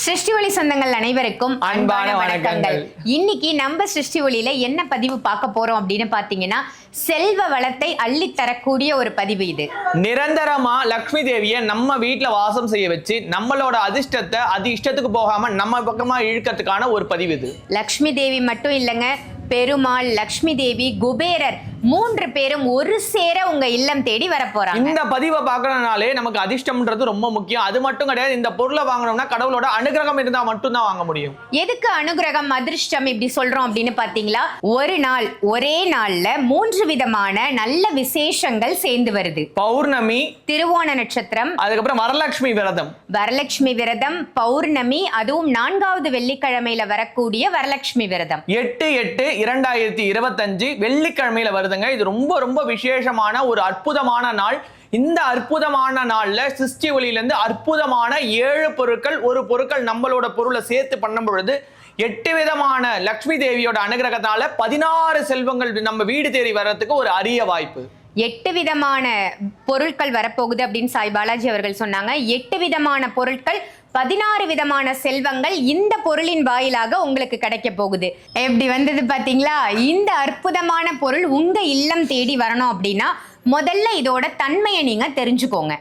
சிருஷ்டி ஒளி சொந்தங்கள் அனைவருக்கும் அன்பான வணக்கங்கள். இன்னைக்கு நம்ம சிருஷ்டி ஒளியில என்ன பதிவு பார்க்க போறோம் அப்படின்னு பாத்தீங்கன்னா, செல்வ வளத்தை அள்ளி தரக்கூடிய ஒரு பதிவு இது. நிரந்தரமா லக்ஷ்மி தேவியை நம்ம வீட்டுல வாசம் செய்ய வச்சு நம்மளோட அதிர்ஷ்டத்தை அது இஷ்டத்துக்கு போகாம நம்ம பக்கமா இழுக்கிறதுக்கான ஒரு பதிவு இது. லக்ஷ்மி தேவி மட்டும் இல்லைங்க, பெருமாள், லக்ஷ்மி தேவி, குபேரர் 3 பேரும் ஒரு சேர உங்க இல்லம் தேடி வர போறாங்க. இந்த பதிவை பார்க்கறதுனாலே நமக்கு அதிர்ஷ்டம்ன்றது ரொம்ப முக்கியம். அது மட்டும் கிடையாது, இந்த பொருளை வாங்கணும்னா கடவுளோட அனுகிரகம் இருந்தா மட்டும் தான் வாங்க முடியும். எதுக்கு அனுகிரகம் அதிர்ஷ்டம் இப்படி சொல்றோம் அப்படின்னு பாத்தீங்களா, ஒரு நாள் ஒரே நாள்ல 3 விதமான நல்ல விசேஷங்கள் சேர்ந்து வருது. பௌர்ணமி, திருவோண நட்சத்திரம், அதுக்கப்புறம் வரலட்சுமி விரதம். வரலட்சுமி விரதம், பௌர்ணமி, அதுவும் 4வது வெள்ளிக்கிழமையில வரக்கூடிய வரலட்சுமி விரதம் 8/8/2025 வெள்ளிக்கிழமையில வருதுங்க. இது ரொம்ப ரொம்ப விசேஷமான ஒரு அற்புதமான நாள். இந்த அற்புதமான நாள்ல சிருஷ்டி ஒளியிலிருந்து அற்புதமான 7 பொருட்கள், ஒரு பொருட்கள் நம்மளோட பொருளை சேர்த்து பண்ணும் பொழுது 8 விதமான லக்ஷ்மி தேவியோட அனுகிரகத்தால 16 செல்வங்கள் நம்ம வீடு தேடி வர்றதுக்கு ஒரு அரிய வாய்ப்பு. 8 விதமான பொருட்கள் வரப்போகுது அப்படின்னு சாய் பாலாஜி அவர்கள் சொன்னாங்க. 8 விதமான பொருட்கள், 16 விதமான செல்வங்கள் இந்த பொருளின் வாயிலாக உங்களுக்கு கிடைக்க போகுது. எப்படி வந்தது பாத்தீங்களா? இந்த அற்புதமான பொருள் உங்க இல்லம் தேடி வரணும் அப்படின்னா முதல்ல இதோட தன்மையை நீங்க தெரிஞ்சுக்கோங்க.